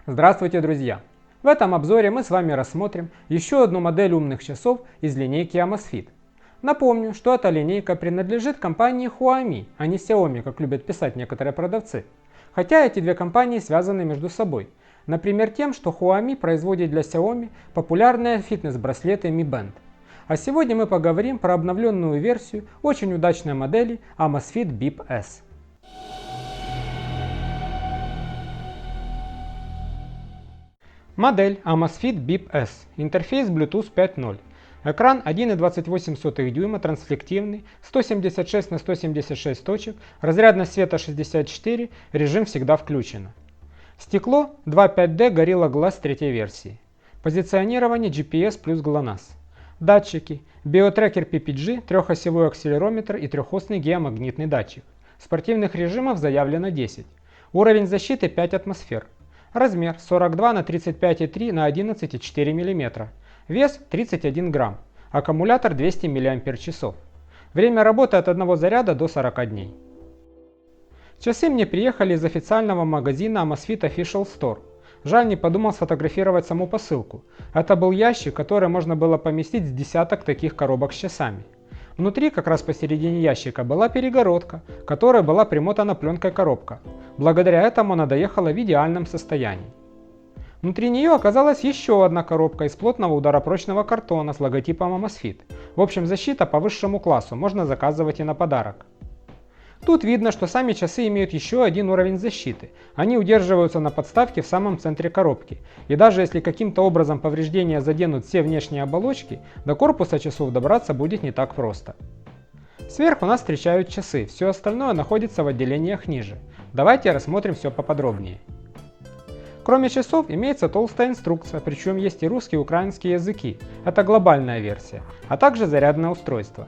Здравствуйте, друзья! В этом обзоре мы с вами рассмотрим еще одну модель умных часов из линейки Amazfit. Напомню, что эта линейка принадлежит компании Huami, а не Xiaomi, как любят писать некоторые продавцы. Хотя эти две компании связаны между собой. Например, тем, что Huami производит для Xiaomi популярные фитнес-браслеты Mi Band. А сегодня мы поговорим про обновленную версию очень удачной модели Amazfit Bip S. Модель Amazfit Bip S. Интерфейс Bluetooth 5.0. Экран 1,28 дюйма, трансфлективный, 176 на 176 точек, разрядность света 64, режим всегда включено. Стекло 2.5D Gorilla Glass 3 версии. Позиционирование GPS плюс GLONASS. Датчики. Биотрекер PPG, трехосевой акселерометр и трехосный геомагнитный датчик. Спортивных режимов заявлено 10. Уровень защиты 5 атмосфер. Размер 42 на 35,3 на 11,4 мм. Вес 31 грамм. Аккумулятор 200 мАч. Время работы от одного заряда до 40 дней. Часы мне приехали из официального магазина Amazfit Official Store. Жаль, не подумал сфотографировать саму посылку. Это был ящик, в который можно было поместить с десяток таких коробок с часами. Внутри, как раз посередине ящика, была перегородка, к которой была примотана пленкой коробка. Благодаря этому она доехала в идеальном состоянии. Внутри нее оказалась еще одна коробка из плотного ударопрочного картона с логотипом Amazfit. В общем, защита по высшему классу, можно заказывать и на подарок. Тут видно, что сами часы имеют еще один уровень защиты. Они удерживаются на подставке в самом центре коробки. И даже если каким-то образом повреждения заденут все внешние оболочки, до корпуса часов добраться будет не так просто. Сверху нас встречают часы, все остальное находится в отделениях ниже. Давайте рассмотрим все поподробнее. Кроме часов имеется толстая инструкция, причем есть и русский и украинский языки. Это глобальная версия, а также зарядное устройство.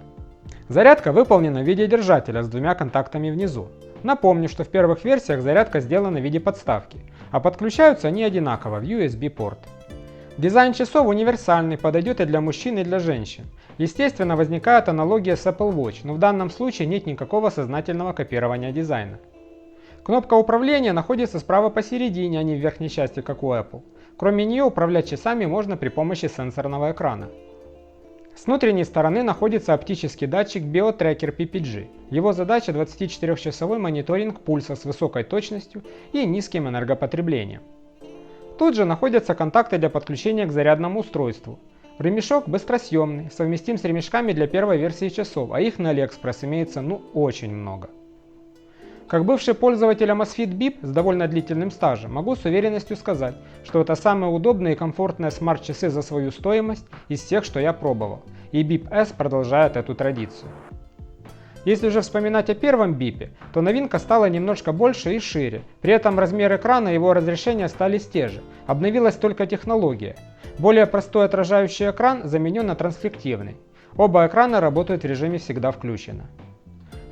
Зарядка выполнена в виде держателя с двумя контактами внизу. Напомню, что в первых версиях зарядка сделана в виде подставки, а подключаются они одинаково в USB-порт. Дизайн часов универсальный, подойдет и для мужчин, и для женщин. Естественно, возникает аналогия с Apple Watch, но в данном случае нет никакого сознательного копирования дизайна. Кнопка управления находится справа посередине, а не в верхней части, как у Apple. Кроме нее управлять часами можно при помощи сенсорного экрана. С внутренней стороны находится оптический датчик биотрекер PPG. Его задача 24-часовой мониторинг пульса с высокой точностью и низким энергопотреблением. Тут же находятся контакты для подключения к зарядному устройству. Ремешок быстросъемный, совместим с ремешками для первой версии часов, а их на AliExpress имеется очень много. Как бывший пользователь Amazfit Bip с довольно длительным стажем, могу с уверенностью сказать, что это самые удобные и комфортные смарт-часы за свою стоимость из всех, что я пробовал, и Bip S продолжает эту традицию. Если же вспоминать о первом Bip, то новинка стала немножко больше и шире, при этом размер экрана и его разрешение остались те же, обновилась только технология. Более простой отражающий экран заменен на трансфлективный. Оба экрана работают в режиме «всегда включено».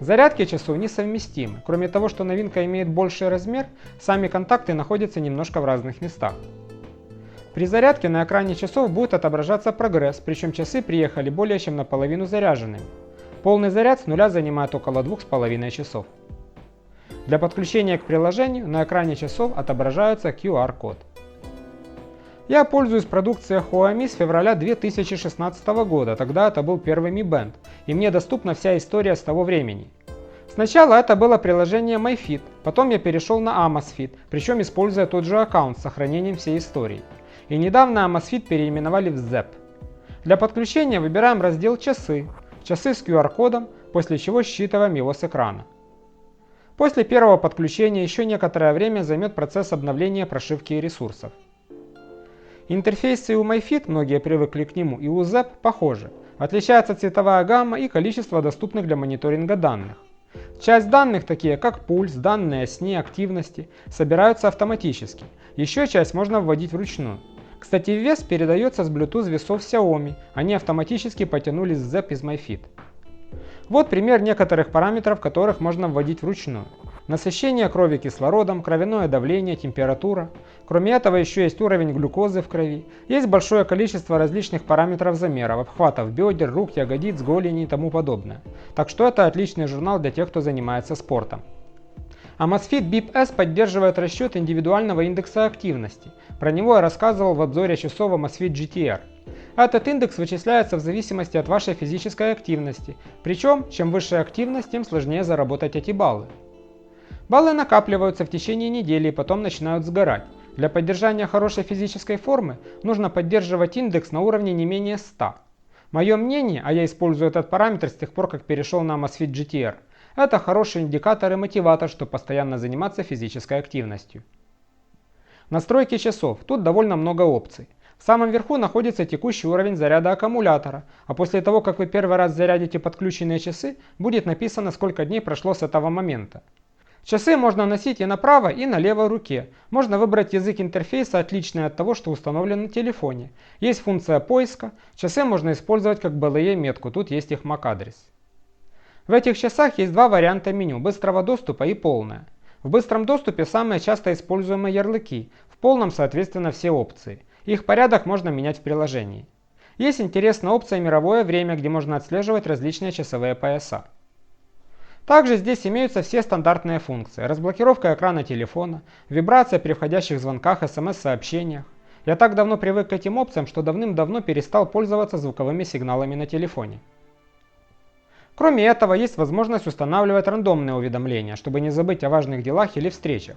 Зарядки часов несовместимы. Кроме того, что новинка имеет больший размер, сами контакты находятся немножко в разных местах. При зарядке на экране часов будет отображаться прогресс, причем часы приехали более чем наполовину заряженными. Полный заряд с нуля занимает около 2,5 часов. Для подключения к приложению на экране часов отображается QR-код. Я пользуюсь продукцией Huami с февраля 2016 года, тогда это был первый Mi Band, и мне доступна вся история с того времени. Сначала это было приложение MyFit, потом я перешел на Amazfit, причем используя тот же аккаунт с сохранением всей истории. И недавно Amazfit переименовали в ZEP. Для подключения выбираем раздел «Часы», часы с QR-кодом, после чего считываем его с экрана. После первого подключения еще некоторое время займет процесс обновления прошивки и ресурсов. Интерфейсы у MyFit, многие привыкли к нему, и у ZEP похожи. Отличается цветовая гамма и количество доступных для мониторинга данных. Часть данных, такие как пульс, данные о сне, активности, собираются автоматически. Еще часть можно вводить вручную. Кстати, вес передается с Bluetooth весов Xiaomi, они автоматически потянулись с ZEP из MyFit. Вот пример некоторых параметров, которых можно вводить вручную. Насыщение крови кислородом, кровяное давление, температура. Кроме этого еще есть уровень глюкозы в крови. Есть большое количество различных параметров замеров, обхватов бедер, рук, ягодиц, голени и тому подобное. Так что это отличный журнал для тех, кто занимается спортом. Amazfit Bip S поддерживает расчет индивидуального индекса активности. Про него я рассказывал в обзоре часов Amazfit GTR. Этот индекс вычисляется в зависимости от вашей физической активности, причем чем выше активность, тем сложнее заработать эти баллы. Баллы накапливаются в течение недели и потом начинают сгорать. Для поддержания хорошей физической формы нужно поддерживать индекс на уровне не менее 100. Мое мнение, а я использую этот параметр с тех пор, как перешел на Amazfit GTR, это хороший индикатор и мотиватор, чтобы постоянно заниматься физической активностью. Настройки часов. Тут довольно много опций. В самом верху находится текущий уровень заряда аккумулятора, а после того, как вы первый раз зарядите подключенные часы, будет написано, сколько дней прошло с этого момента. Часы можно носить и на правой, и на левой руке. Можно выбрать язык интерфейса, отличный от того, что установлен на телефоне. Есть функция поиска. Часы можно использовать как BLE-метку, тут есть их MAC-адрес. В этих часах есть два варианта меню – быстрого доступа и полное. В быстром доступе самые часто используемые ярлыки, в полном соответственно все опции. Их порядок можно менять в приложении. Есть интересная опция «Мировое время», где можно отслеживать различные часовые пояса. Также здесь имеются все стандартные функции: разблокировка экрана телефона, вибрация при входящих звонках, смс-сообщениях. Я так давно привык к этим опциям, что давным-давно перестал пользоваться звуковыми сигналами на телефоне. Кроме этого, есть возможность устанавливать рандомные уведомления, чтобы не забыть о важных делах или встречах.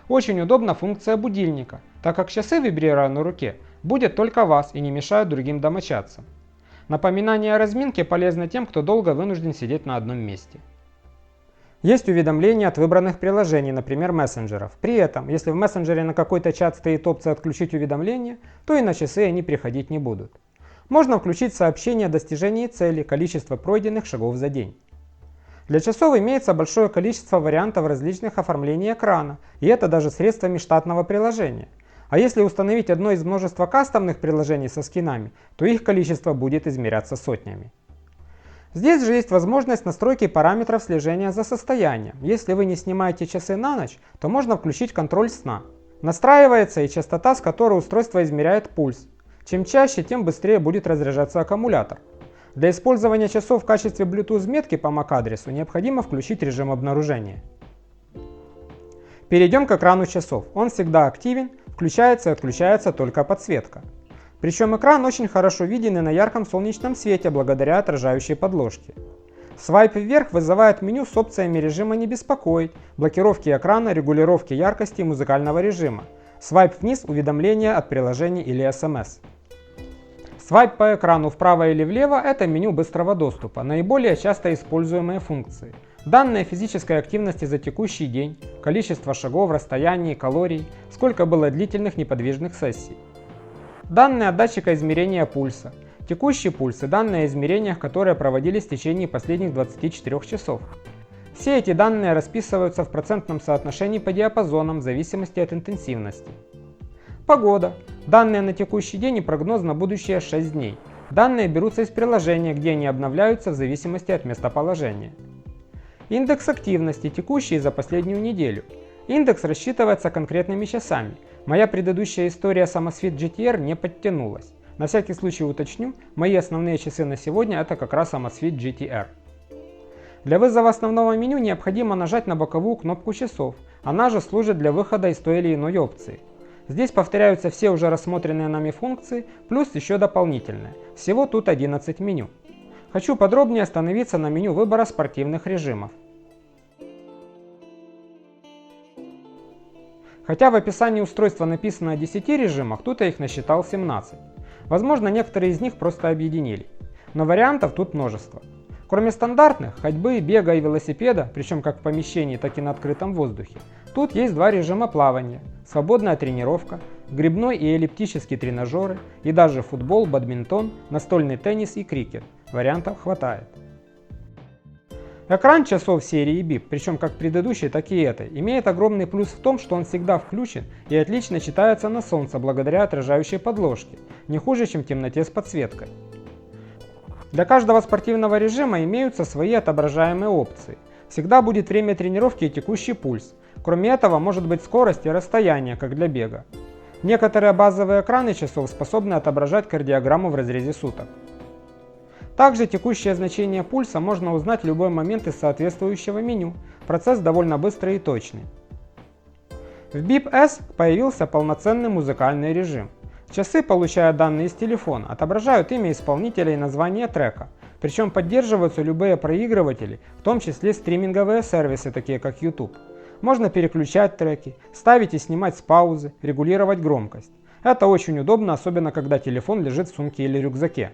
Очень удобна функция будильника, так как часы, вибрируя на руке, будут только вас и не мешают другим домочадцам. Напоминание о разминке полезно тем, кто долго вынужден сидеть на одном месте. Есть уведомления от выбранных приложений, например, мессенджеров. При этом, если в мессенджере на какой-то чат стоит опция «Отключить уведомления», то и на часы они приходить не будут. Можно включить сообщение о достижении цели, количество пройденных шагов за день. Для часов имеется большое количество вариантов различных оформлений экрана, и это даже средствами штатного приложения. А если установить одно из множества кастомных приложений со скинами, то их количество будет измеряться сотнями. Здесь же есть возможность настройки параметров слежения за состоянием. Если вы не снимаете часы на ночь, то можно включить контроль сна. Настраивается и частота, с которой устройство измеряет пульс. Чем чаще, тем быстрее будет разряжаться аккумулятор. Для использования часов в качестве Bluetooth метки по MAC-адресу необходимо включить режим обнаружения. Перейдем к экрану часов. Он всегда активен, включается и отключается только подсветка. Причем экран очень хорошо виден и на ярком солнечном свете благодаря отражающей подложке. Свайп вверх вызывает меню с опциями режима «Не беспокоить», блокировки экрана, регулировки яркости и музыкального режима. Свайп вниз – уведомления от приложений или СМС. Свайп по экрану вправо или влево – это меню быстрого доступа, наиболее часто используемые функции. Данные физической активности за текущий день, количество шагов, расстояние, калорий, сколько было длительных неподвижных сессий. Данные от датчика измерения пульса, текущий пульс и данные о измерениях, которые проводились в течение последних 24 часов. Все эти данные расписываются в процентном соотношении по диапазонам в зависимости от интенсивности. Погода. Данные на текущий день и прогноз на будущее 6 дней. Данные берутся из приложения, где они обновляются в зависимости от местоположения. Индекс активности, текущий за последнюю неделю. Индекс рассчитывается конкретными часами. Моя предыдущая история с Amazfit GTR не подтянулась. На всякий случай уточню, мои основные часы на сегодня это как раз Amazfit GTR. Для вызова основного меню необходимо нажать на боковую кнопку часов, она же служит для выхода из той или иной опции. Здесь повторяются все уже рассмотренные нами функции, плюс еще дополнительные. Всего тут 11 меню. Хочу подробнее остановиться на меню выбора спортивных режимов. Хотя в описании устройства написано о 10 режимах, тут я их насчитал 17. Возможно, некоторые из них просто объединили. Но вариантов тут множество. Кроме стандартных, ходьбы, бега и велосипеда, причем как в помещении, так и на открытом воздухе, тут есть два режима плавания, свободная тренировка, гребной и эллиптические тренажеры, и даже футбол, бадминтон, настольный теннис и крикет. Вариантов хватает. Экран часов серии Bip, причем как предыдущей, так и этой, имеет огромный плюс в том, что он всегда включен и отлично читается на солнце благодаря отражающей подложке, не хуже, чем в темноте с подсветкой. Для каждого спортивного режима имеются свои отображаемые опции. Всегда будет время тренировки и текущий пульс. Кроме этого, может быть скорость и расстояние, как для бега. Некоторые базовые экраны часов способны отображать кардиограмму в разрезе суток. Также текущее значение пульса можно узнать в любой момент из соответствующего меню. процесс довольно быстрый и точный. В BIP S появился полноценный музыкальный режим. Часы, получая данные из телефона, отображают имя исполнителя и название трека, причем поддерживаются любые проигрыватели, в том числе стриминговые сервисы, такие как YouTube. Можно переключать треки, ставить и снимать с паузы, регулировать громкость. Это очень удобно, особенно когда телефон лежит в сумке или рюкзаке.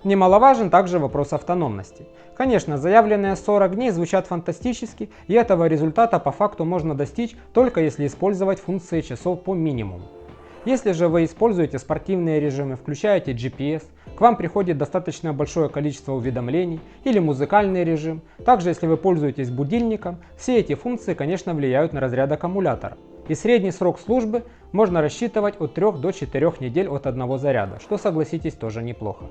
Немаловажен также вопрос автономности. Конечно, заявленные 40 дней звучат фантастически, и этого результата по факту можно достичь только если использовать функции часов по минимуму. Если же вы используете спортивные режимы, включаете GPS, к вам приходит достаточно большое количество уведомлений или музыкальный режим, также если вы пользуетесь будильником, все эти функции, конечно, влияют на разряд аккумулятора. И средний срок службы можно рассчитывать от 3 до 4 недель от одного заряда, что, согласитесь, тоже неплохо.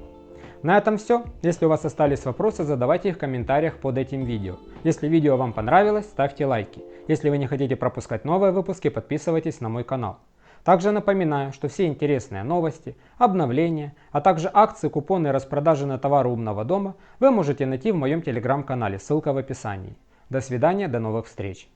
На этом все. Если у вас остались вопросы, задавайте их в комментариях под этим видео. Если видео вам понравилось, ставьте лайки. Если вы не хотите пропускать новые выпуски, подписывайтесь на мой канал. Также напоминаю, что все интересные новости, обновления, а также акции, купоны и распродажи на товары умного дома вы можете найти в моем телеграм-канале, ссылка в описании. До свидания, до новых встреч!